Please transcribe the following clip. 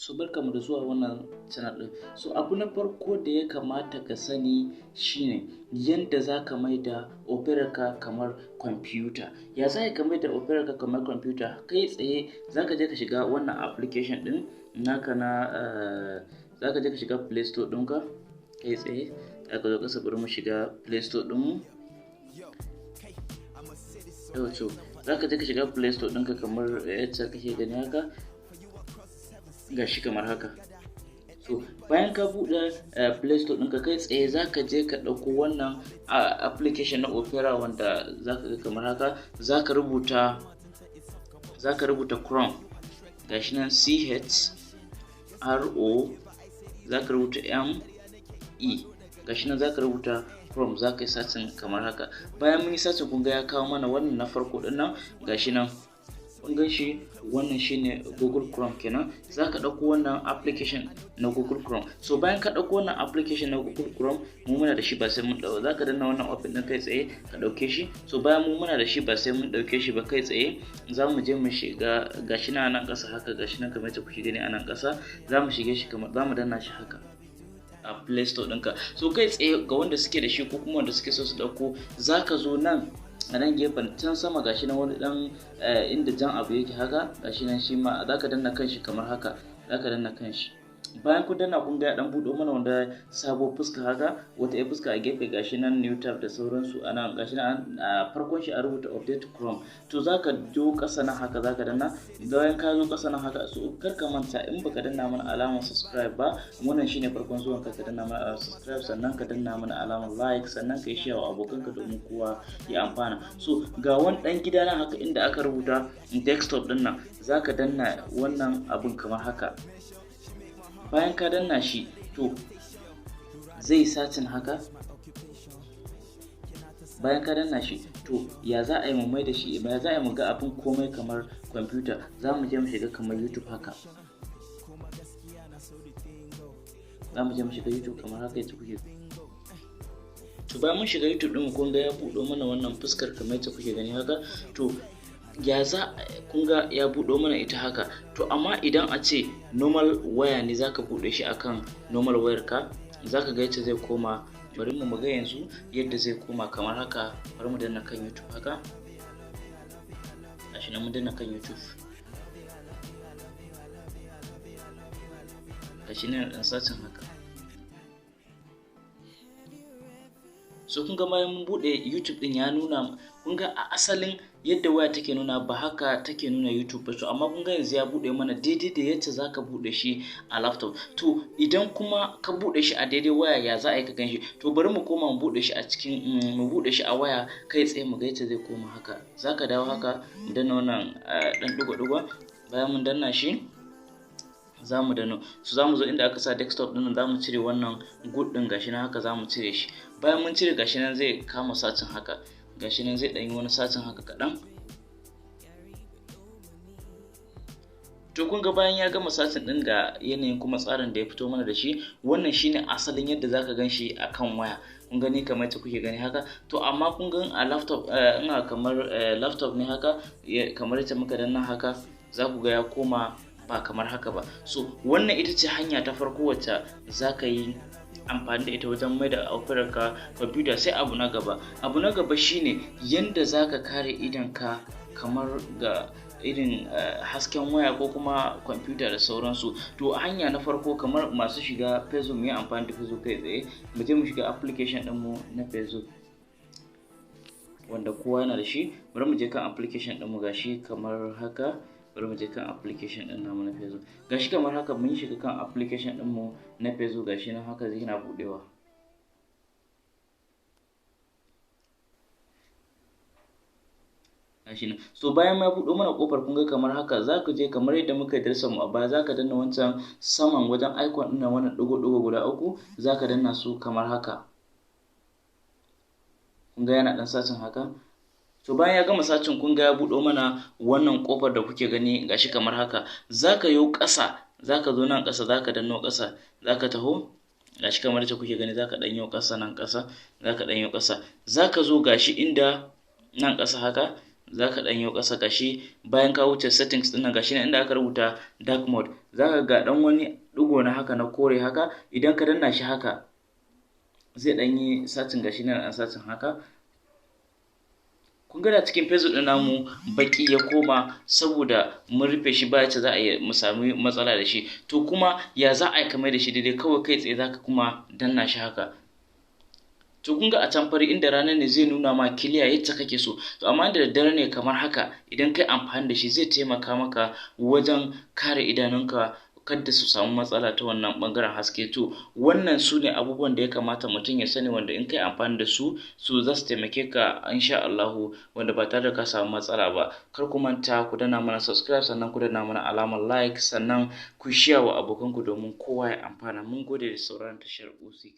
So barkamu da zuwa wannan channel din. So abu na farko da ya kamata ka sani shine yanda zaka maida Opera ka kamar computer. Ya za ka maida Opera ka kamar computer? Kai tsaye zaka je ka shiga wannan application din naka na zaka je ka shiga Play Store ɗinka. Kai tsaye zaka zo kasa bari mu shiga Play Store din mu. To zaka je ka shiga Play Store ɗinka kamar yadda kake gani haka. Gashi kamar haka. So bayan ka buɗe Play Store ɗinka kai tsaye zaka je ka ɗauko wannan application na Opera wanda zaka ga kamar haka. Zaka rubuta Chrome. Gashi nan CHRO, zaka rubuta ME. Gashi nan zaka rubuta Chrome, zaka yi searching kamar haka. Bayan mun yi searching kun ga ya kawo mana wannan na farko din nan. Gashi nan kun ga shi, wannan shine Google Chrome kenan. Zaka dauko wannan application na Google Chrome. So bayan ka dauko wannan application na Google Chrome, mu muna da shi ba sai mun dauko. Zaka danna wannan open din kai tsaye ka dauke shi. So bayan mu muna da shi ba sai mun dauke shi ba kai tsaye, zamu je mu shiga gashi nan kasa haka, gashi nan kamar yadda kuke gani a nan kasa. Zamu shige shi kamar zamu danna shi haka a Play Store ɗinka. So kai tsaye ga wanda suke da shi ko kuma wanda suke so su dauko, zaka zo nan a nan gefen can sama gashi nan wani dan inda jan abu yake haka, gashi nan shi ma zaka danna kanshi kamar haka, zaka danna kanshi. Bayan kun danna kun ga ya dan budo mana wanda sabo fuska haka, wata ya fuska a gefe gashi nan new tab da sauransu. Ana gashi nan a farkon shi a rubuta update Chrome. To zaka jo kasa nan haka zaka danna. Bayan ka zo kasa nan haka, so kar ka manta in baka danna mana alamar subscribe ba, wannan shine farkon zuwan ka danna mana subscribe, sannan ka danna mana alamar like, sannan ka yi share wa abokanka domin kowa ya amfana. So ga wani dan gida nan haka inda aka rubuta desktop din nan, zaka danna wannan abun kamar haka. Bayan ka danna shi to zai satin haka. Bayan ka danna shi to ya za a yi mu mai da shi, ya za a yi mu ga abin komai kamar computer? Za mu je mu shiga kamar YouTube haka. Za mu je mu shiga YouTube kamar haka yadda kuke. To bayan mun shiga YouTube din kun ga ya buɗo mana wannan fuskar kamar yadda kuke gani haka. To ya za kun ga ya buɗo mana ita haka. To amma idan a ce normal waya ne zaka buɗe shi akan normal wayar ka, zaka ga yadda zai koma. Bari mu ga yanzu yadda zai koma kamar haka. Bari mu danna kan YouTube haka. Gashi nan mun danna kan YouTube. Gashi nan dan satin haka. So kun ga bayan mun bude YouTube din ya nuna, kun ga a asalin yadda waya take nuna ba haka take nuna YouTube ba. So amma kun ga yanzu ya bude mana daidai da yadda zaka bude shi a laptop. To idan kuma ka bude shi a daidai waya, ya za a yi ka ganshi? To bari mu koma mu bude shi a cikin mu bude shi a waya kai tsaye mu ga yadda zai koma haka. Zaka dawo haka mu danna wannan dan digo-digo. Bayan mun danna shi zamu danno. So zamu zo inda aka sa desktop din nan, zamu cire wannan good din, gashi nan haka zamu cire shi. Bayan mun cire gashi nan zai kama satin haka. Gashi nan zai dan yi wani satin haka kadan. To kun ga bayan ya gama satin din ga yanayin kuma tsarin da ya fito mana da shi, wannan shine asalin yadda zaka ganshi akan waya. Kun gani kamar yadda kuke gani haka. To amma kun ga a laptop ina kamar laptop ne haka, kamar yadda muka danna haka, za ku ga ya koma ba kamar haka ba. So wannan ita ce hanya ta farko wacce zaka yi amfani da ita wajen mai da Opera ka computer. Sai abu na gaba shine yanda zaka kare idonka kamar ga irin hasken waya ko kuma computer da sauransu. To hanya na farko, kamar masu shiga Facebook, mu yi amfani da Facebook kai tsaye. Mu je mu shiga application din mu na Facebook wanda kowa yana da shi. Bari mu je kan application din mu, gashi kamar haka. Bari mu je kan application din namu na Facebook. Gashi kamar haka mun shiga kan application din mu na Facebook, gashi nan haka zai na budewa. Gashi nan. So bayan ma budo mana kofar kun ga kamar haka, zaka je kamar yadda muka darsa mu a baya, zaka danna wancan saman wajen icon din nan, wannan digo-digo guda uku, zaka danna su kamar haka. Kun ga yana dan satin haka. So bayan ya gama sacin kun ga ya buɗo mana wannan kofar da kuke gani, gashi kamar haka. Zaka yo ƙasa, zaka zo nan ƙasa, zaka danno ƙasa, zaka taho gashi kamar yadda kuke gani, zaka danyo ƙasa nan ƙasa, zaka danyo ƙasa. Zaka zo gashi inda nan ƙasa haka, za ka ɗan yi ƙasa gashi bayan ka wuce settings ɗin nan gashi nan inda aka rubuta dark mode za ka ga ɗan wani ɗigo na haka na kore haka idan ka danna shi haka zai ɗan yi satin gashi nan an satin haka. Kun ga da cikin Facebook ɗin namu baki ya koma saboda mun rufe shi ba za a yi mu sami matsala da shi. To kuma ya za a yi kamar da shi daidai kawai kai tsaye za ka kuma danna shi haka. To kun ga a can fari inda rana ne zai nuna ma kiliya yadda kake so. To amma da daddare ne kamar haka idan kai amfani da shi zai taimaka maka wajen kare idanunka kada su samu matsala ta wannan bangaren haske. To wannan su ne abubuwan da ya kamata mutum ya sani wanda in kai amfani da su za su taimake ka insha Allahu wanda ba tare da ka samu matsala ba. Kar ku manta ku danna mana subscribe sannan ku danna mana alamar like sannan ku share wa abokanku domin kowa ya amfana. Mun gode da sauraron tashar Usee.